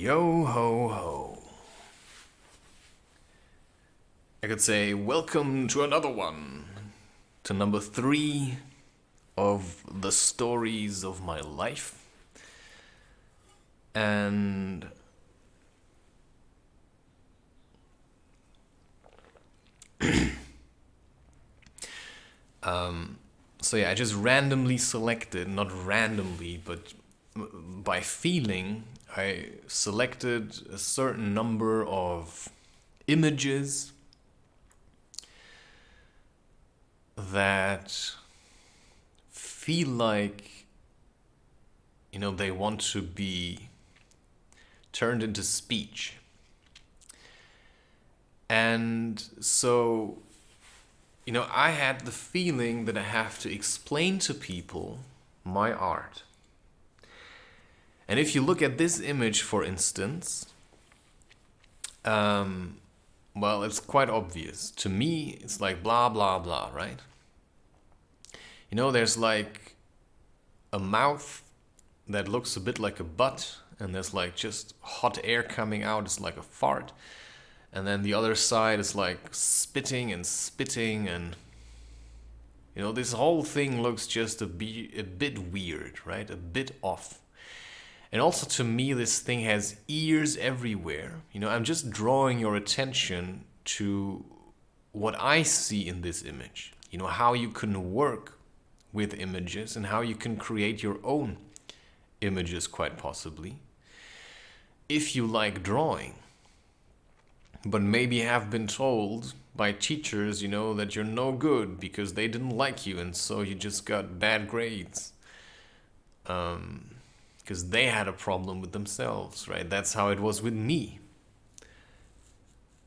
Yo ho ho. I could say welcome to another one. To number 3 of the stories of my life. And so yeah, I just randomly selected, not randomly, but by feeling, I selected a certain number of images that feel like, they want to be turned into speech. And so, I had the feeling that I have to explain to people my art. And if you look at this image, for instance, well, it's quite obvious. To me, it's like blah, blah, blah, right? There's like a mouth that looks a bit like a butt, and there's like just hot air coming out. It's like a fart. And then the other side is like spitting, and this whole thing looks just a bit weird, right? A bit off. And also to me, this thing has ears everywhere. I'm just drawing your attention to what I see in this image. How you can work with images and how you can create your own images, quite possibly, if you like drawing. But maybe have been told by teachers, that you're no good because they didn't like you, and so you just got bad grades. Because they had a problem with themselves, right? That's how it was with me.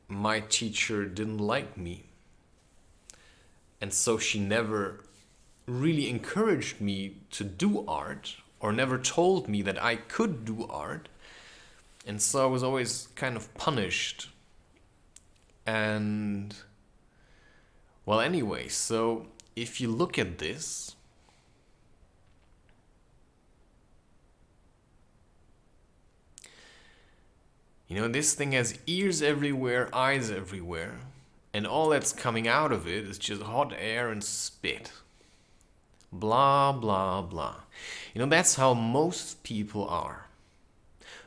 My teacher didn't like me. And so she never really encouraged me to do art, or never told me that I could do art. And so I was always kind of punished. And, well, anyway, so if you look at this, this thing has ears everywhere, eyes everywhere, and all that's coming out of it is just hot air and spit. Blah, blah, blah. That's how most people are.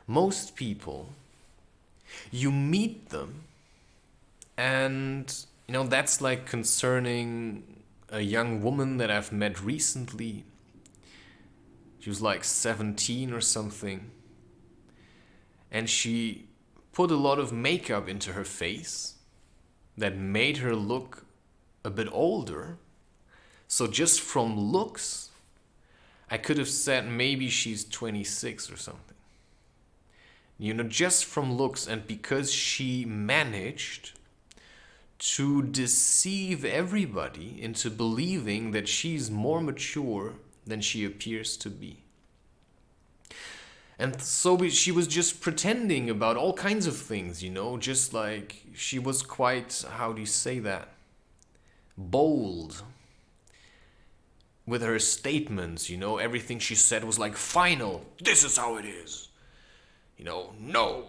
Most people, you meet them, and, that's like concerning a young woman that I've met recently. She was like 17 or something. And she put a lot of makeup into her face that made her look a bit older. So just from looks, I could have said maybe she's 26 or something. Just from looks, and because she managed to deceive everybody into believing that she's more mature than she appears to be. And so she was just pretending about all kinds of things, just like she was quite, how do you say that, bold with her statements, everything she said was like, final, this is how it is. No,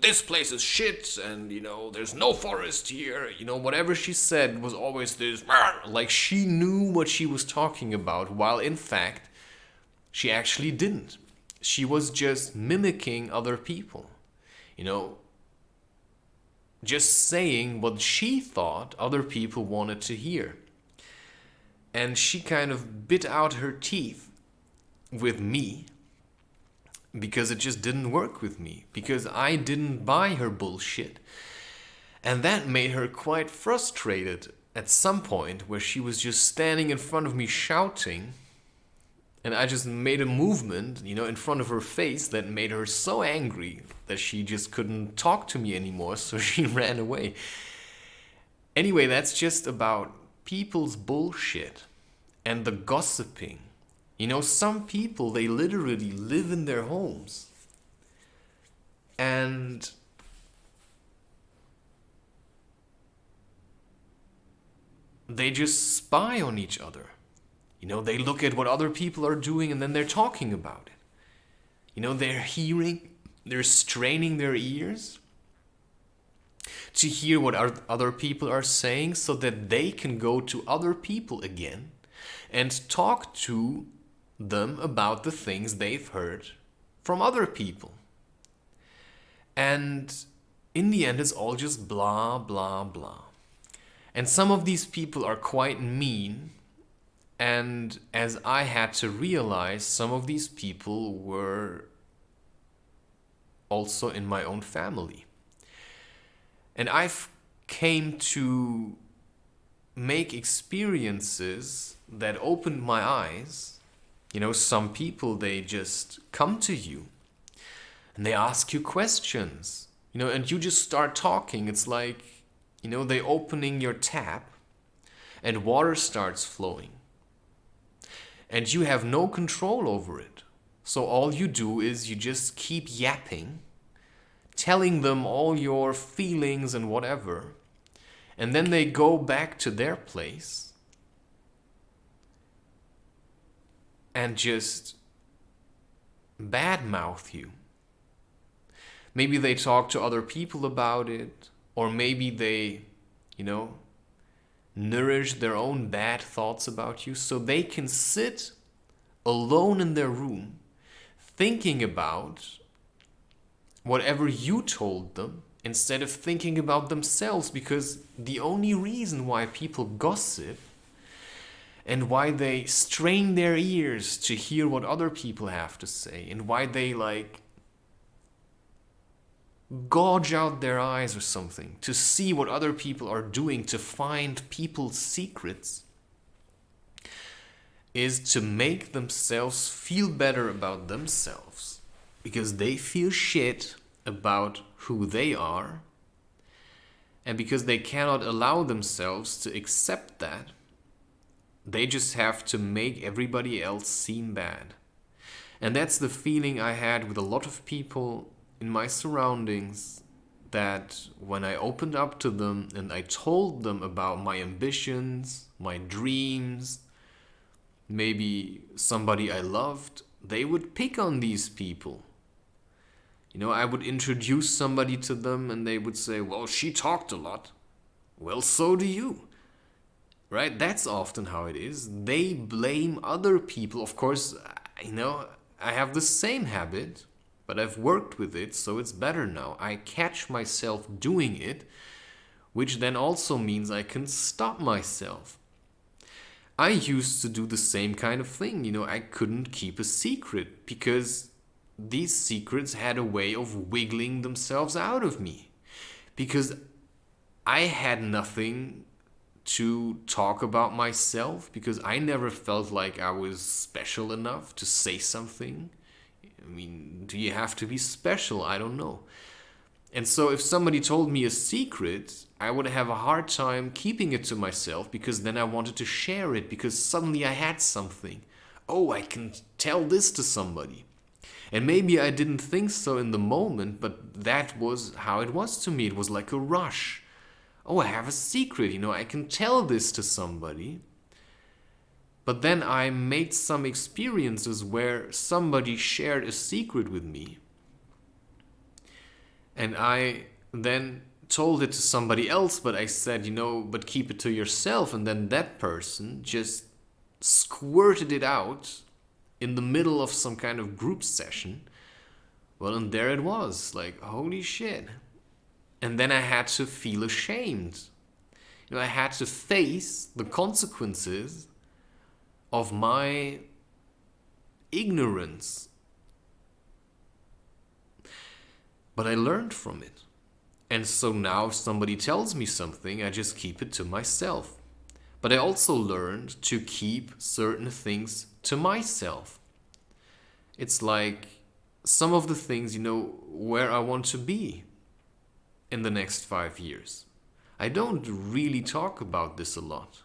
this place is shit, and, there's no forest here. Whatever she said was always this, like she knew what she was talking about, while in fact, she actually didn't. She was just mimicking other people, just saying what she thought other people wanted to hear. And she kind of bit out her teeth with me because it just didn't work with me, because I didn't buy her bullshit. And that made her quite frustrated at some point, where she was just standing in front of me shouting. And I just made a movement, in front of her face that made her so angry that she just couldn't talk to me anymore, so she ran away. Anyway, that's just about people's bullshit and the gossiping. Some people, they literally live in their homes. And they just spy on each other. They look at what other people are doing, and then they're talking about it. They're hearing They're straining their ears to hear what other people are saying so that they can go to other people again and talk to them about the things they've heard from other people. And in the end, it's all just blah, blah, blah. And some of these people are quite mean. And as I had to realize, some of these people were also in my own family. And I've came to make experiences that opened my eyes. You know, some people, they just come to you and they ask you questions, you know, and you just start talking. It's like, you know, they opening your tap and water starts flowing. And you have no control over it. So all you do is you just keep yapping, telling them all your feelings and whatever. And then they go back to their place and just badmouth you. Maybe they talk to other people about it, or maybe they, you know, nourish their own bad thoughts about you so they can sit alone in their room thinking about whatever you told them instead of thinking about themselves. Because the only reason why people gossip and why they strain their ears to hear what other people have to say and why they like gouge out their eyes or something to see what other people are doing, to find people's secrets, is to make themselves feel better about themselves, because they feel shit about who they are, and because they cannot allow themselves to accept that, they just have to make everybody else seem bad. And that's the feeling I had with a lot of people in my surroundings, that when I opened up to them and I told them about my ambitions, my dreams, maybe somebody I loved, they would pick on these people. You know, I would introduce somebody to them and they would say, well, she talked a lot. Well, so do you. Right? That's often how it is. They blame other people. Of course, you know, I have the same habit, but I've worked with it, so it's better now. I catch myself doing it, which then also means I can stop myself. I used to do the same kind of thing. You know, I couldn't keep a secret because these secrets had a way of wiggling themselves out of me. Because I had nothing to talk about myself, because I never felt like I was special enough to say something. I mean, do you have to be special? I don't know. And so if somebody told me a secret, I would have a hard time keeping it to myself, because then I wanted to share it, because suddenly I had something. Oh, I can tell this to somebody. And maybe I didn't think so in the moment, but that was how it was to me. It was like a rush. Oh, I have a secret, you know, I can tell this to somebody. But then I made some experiences where somebody shared a secret with me. And I then told it to somebody else, but I said, you know, but keep it to yourself. And then that person just squirted it out in the middle of some kind of group session. Well, and there it was, like, holy shit. And then I had to feel ashamed. You know, I had to face the consequences of my ignorance. But I learned from it. And so now if somebody tells me something, I just keep it to myself. But I also learned to keep certain things to myself. It's like some of the things, you know, where I want to be in the next 5 years. I don't really talk about this a lot.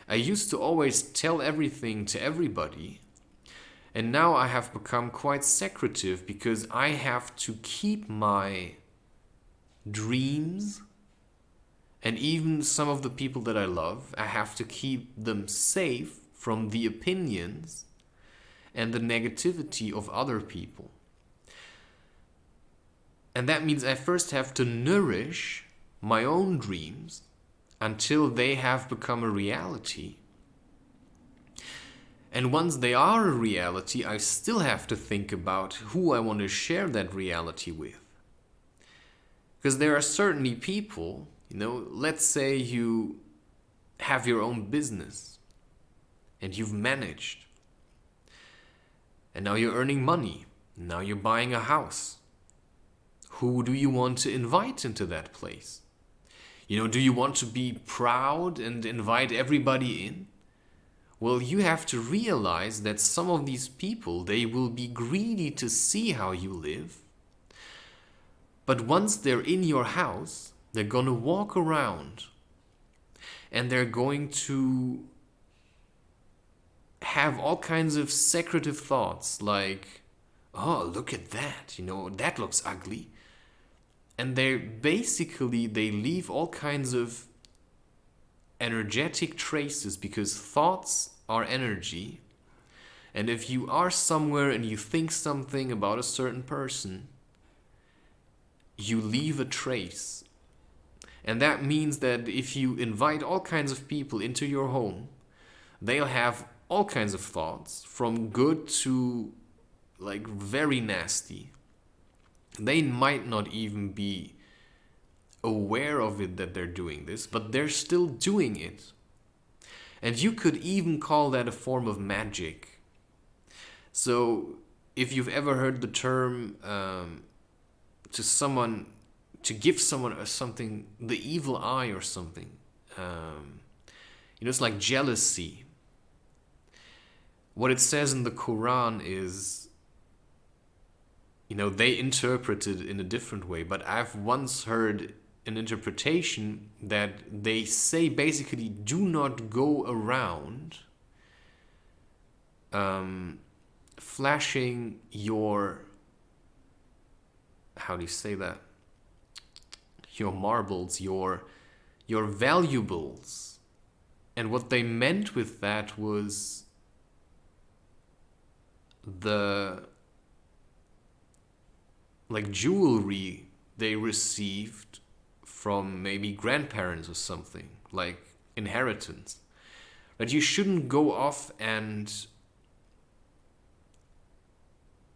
I used to always tell everything to everybody, and now I have become quite secretive, because I have to keep my dreams, and even some of the people that I love, I have to keep them safe from the opinions and the negativity of other people. And that means I first have to nourish my own dreams until they have become a reality. And once they are a reality, I still have to think about who I want to share that reality with. Because there are certainly people, let's say you have your own business and you've managed. And now you're earning money. Now you're buying a house. Who do you want to invite into that place? Do you want to be proud and invite everybody in? Well, you have to realize that some of these people, they will be greedy to see how you live. But once they're in your house, they're going to walk around and they're going to have all kinds of secretive thoughts like, oh, look at that, that looks ugly. And they leave all kinds of energetic traces, because thoughts are energy. And if you are somewhere and you think something about a certain person, you leave a trace. And that means that if you invite all kinds of people into your home, they'll have all kinds of thoughts, from good to very nasty. They might not even be aware of it that they're doing this, but they're still doing it. And you could even call that a form of magic. So if you've ever heard the term to give someone something, the evil eye or something, it's like jealousy. What it says in the Quran is, they interpret it in a different way, but I've once heard an interpretation that they say basically, do not go around flashing your, how do you say that? Your marbles, your valuables. And what they meant with that was the jewelry they received from maybe grandparents or something, like inheritance. But you shouldn't go off and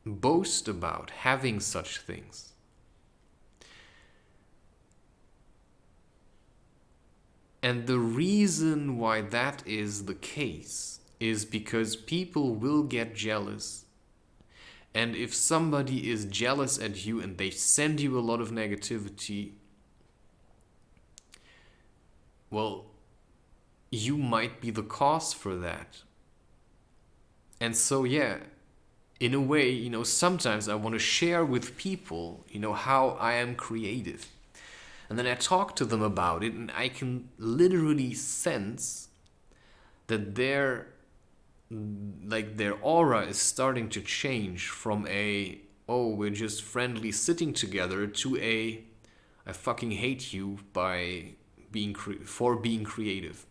boast about having such things. And the reason why that is the case is because people will get jealous. And if somebody is jealous at you and they send you a lot of negativity, well, you might be the cause for that. And so, yeah, in a way, sometimes I want to share with people, how I am creative. And then I talk to them about it, and I can literally sense that their aura is starting to change from we're just friendly sitting together, to I fucking hate you for being creative.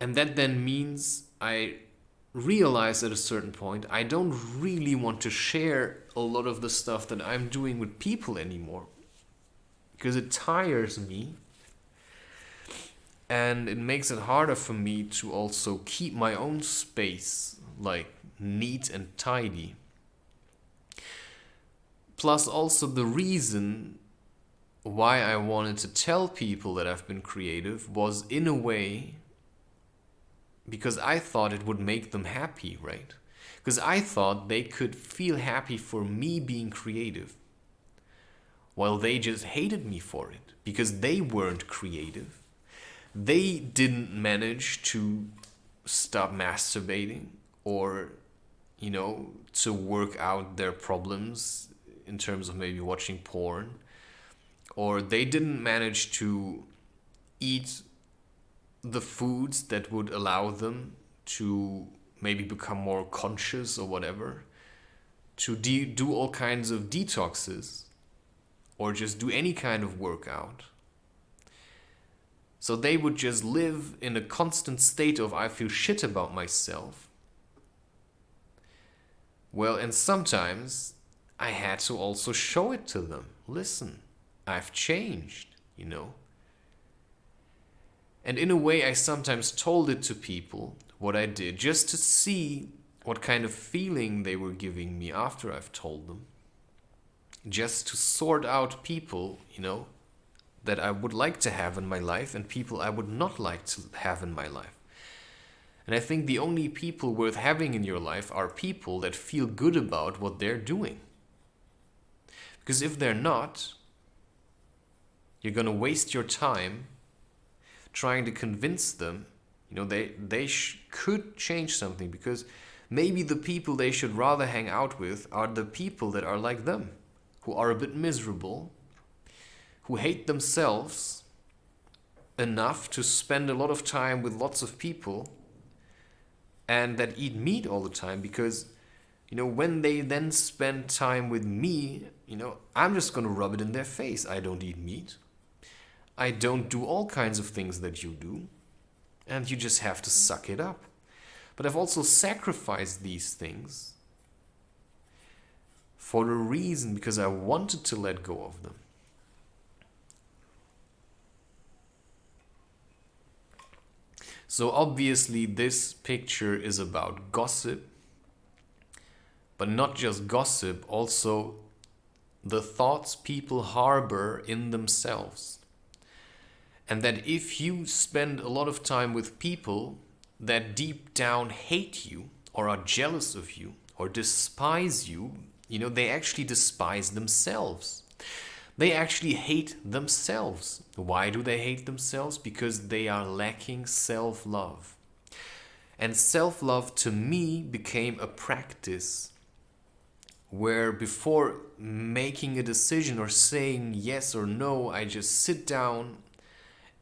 And that then means I realize at a certain point I don't really want to share a lot of the stuff that I'm doing with people anymore, because it tires me. And it makes it harder for me to also keep my own space neat and tidy. Plus also the reason why I wanted to tell people that I've been creative was, in a way, because I thought it would make them happy, right? Because I thought they could feel happy for me being creative, while they just hated me for it because they weren't creative. They didn't manage to stop masturbating, or, to work out their problems in terms of maybe watching porn. Or they didn't manage to eat the foods that would allow them to maybe become more conscious or whatever. To do all kinds of detoxes, or just do any kind of workout. So they would just live in a constant state of, I feel shit about myself. Well, and sometimes I had to also show it to them. Listen, I've changed, you know. And in a way, I sometimes told it to people, what I did, just to see what kind of feeling they were giving me after I've told them. Just to sort out people, you know, that I would like to have in my life and people I would not like to have in my life. And I think the only people worth having in your life are people that feel good about what they're doing. Because if they're not, you're going to waste your time trying to convince them, you know, they could change something, because maybe the people they should rather hang out with are the people that are like them, who are a bit miserable, who hate themselves enough to spend a lot of time with lots of people, and that eat meat all the time. Because, you know, when they then spend time with me, you know, I'm just going to rub it in their face. I don't eat meat. I don't do all kinds of things that you do. And you just have to suck it up. But I've also sacrificed these things for a reason, because I wanted to let go of them. So obviously this picture is about gossip, but not just gossip, also the thoughts people harbor in themselves. And that if you spend a lot of time with people that deep down hate you, or are jealous of you, or despise you, you know, they actually despise themselves. They actually hate themselves. Why do they hate themselves? Because they are lacking self-love. And self-love to me became a practice where before making a decision or saying yes or no, I just sit down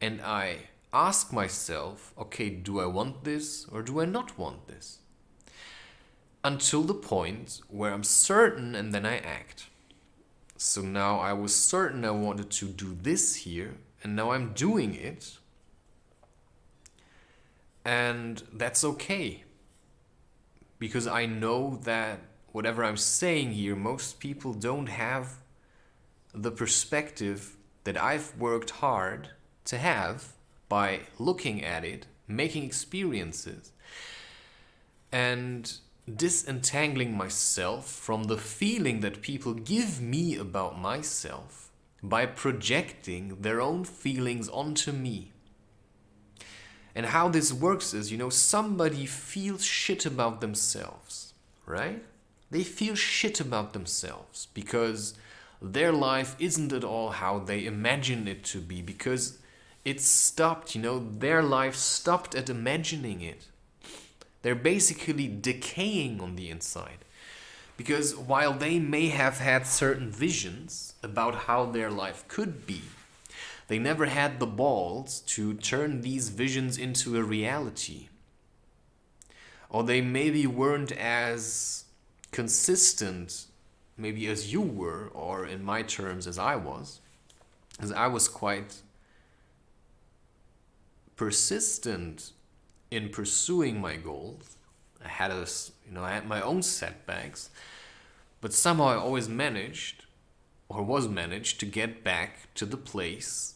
and I ask myself, okay, do I want this or do I not want this? Until the point where I'm certain, and then I act. So now I was certain I wanted to do this here, and now I'm doing it. And that's okay. Because I know that whatever I'm saying here, most people don't have the perspective that I've worked hard to have by looking at it, making experiences, and disentangling myself from the feeling that people give me about myself by projecting their own feelings onto me. And how this works is, you know, somebody feels shit about themselves, right? They feel shit about themselves because their life isn't at all how they imagine it to be, because it stopped, you know, their life stopped at imagining it. They're basically decaying on the inside. Because while they may have had certain visions about how their life could be, they never had the balls to turn these visions into a reality. Or they maybe weren't as consistent, maybe as you were, or in my terms as I was. Because I was quite persistent in pursuing my goals. I had I had my own setbacks, but somehow I always managed to get back to the place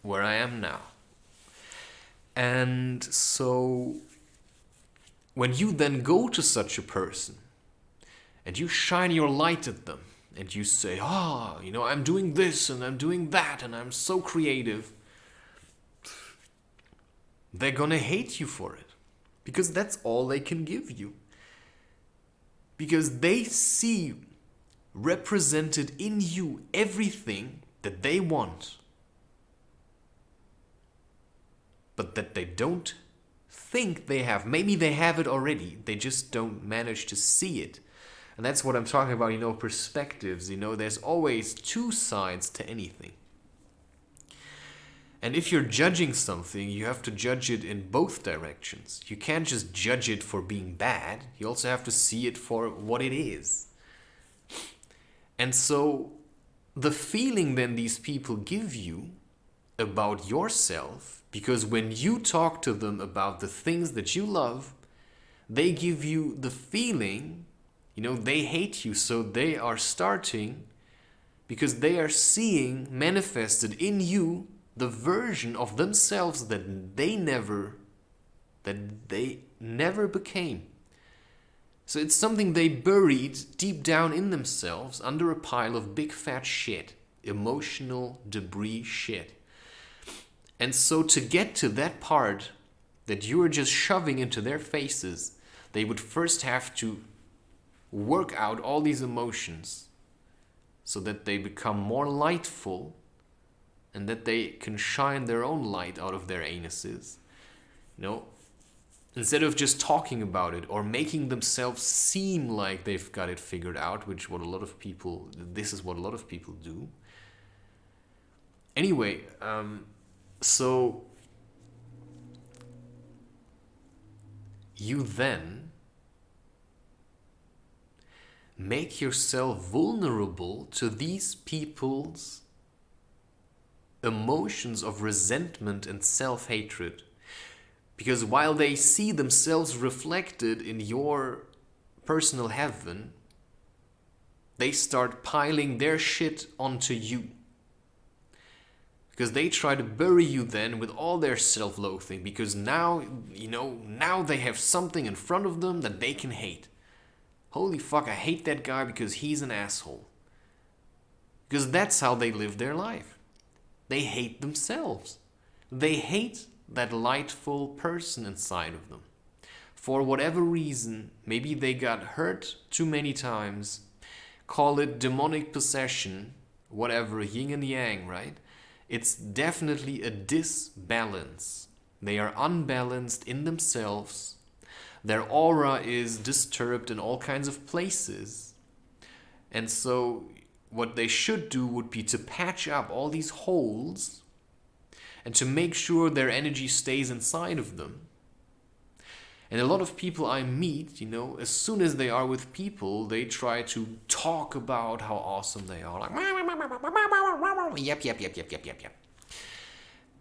where I am now. And so when you then go to such a person and you shine your light at them and you say, I'm doing this and I'm doing that and I'm so creative, they're gonna hate you for it, because that's all they can give you. Because they see represented in you everything that they want, but that they don't think they have. Maybe they have it already, they just don't manage to see it. And that's what I'm talking about, perspectives. There's always two sides to anything. And if you're judging something, you have to judge it in both directions. You can't just judge it for being bad. You also have to see it for what it is. And so the feeling then these people give you about yourself, because when you talk to them about the things that you love, they give you the feeling You know, they hate you, so they are starting because they are seeing manifested in you the version of themselves that they never became. So it's something they buried deep down in themselves under a pile of big fat shit, emotional debris shit. And so to get to that part that you are just shoving into their faces, they would first have to work out all these emotions so that they become more lightful and that they can shine their own light out of their anuses. You know, instead of just talking about it or making themselves seem like they've got it figured out, this is what a lot of people do. Anyway, so you then make yourself vulnerable to these people's emotions of resentment and self-hatred. Because while they see themselves reflected in your personal heaven, they start piling their shit onto you. Because they try to bury you then with all their self-loathing. Because now they have something in front of them that they can hate. Holy fuck, I hate that guy because he's an asshole. Because that's how they live their life. They hate themselves. They hate that lightful person inside of them. For whatever reason, maybe they got hurt too many times. Call it demonic possession, whatever, yin and yang, right? It's definitely a disbalance. They are unbalanced in themselves. Their aura is disturbed in all kinds of places. And so what they should do would be to patch up all these holes and to make sure their energy stays inside of them. And a lot of people I meet, as soon as they are with people, they try to talk about how awesome they are. Like, yep.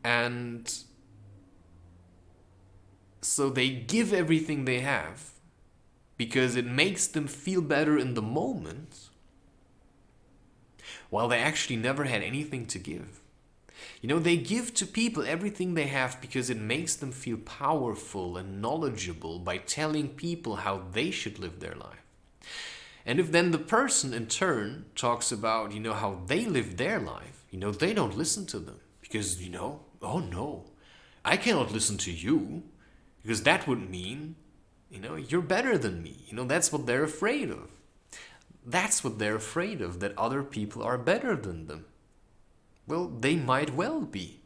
And so they give everything they have because it makes them feel better in the moment, while they actually never had anything to give. They give to people everything they have because it makes them feel powerful and knowledgeable by telling people how they should live their life. And if then the person in turn talks about, how they live their life, they don't listen to them because, oh no, I cannot listen to you because that would mean, you're better than me. That's what they're afraid of. That's what they're afraid of, that other people are better than them. Well, they might well be.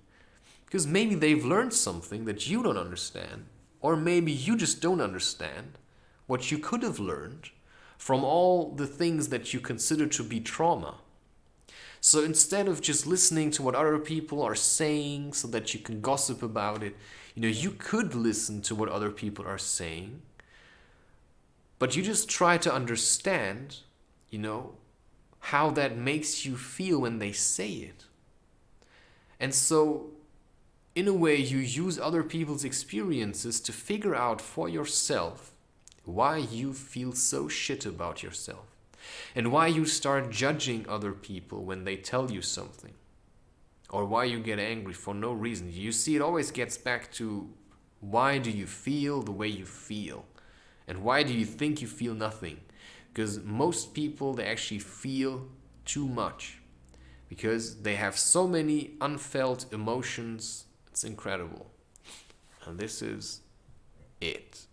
Because maybe they've learned something that you don't understand. Or maybe you just don't understand what you could have learned from all the things that you consider to be trauma. So instead of just listening to what other people are saying so that you can gossip about it, you could listen to what other people are saying. But you just try to understand, how that makes you feel when they say it. And so, in a way, you use other people's experiences to figure out for yourself why you feel so shit about yourself. And why you start judging other people when they tell you something. Or why you get angry for no reason. You see, it always gets back to why do you feel the way you feel? And why do you think you feel nothing? Because most people, they actually feel too much. Because they have so many unfelt emotions. It's incredible. And this is it.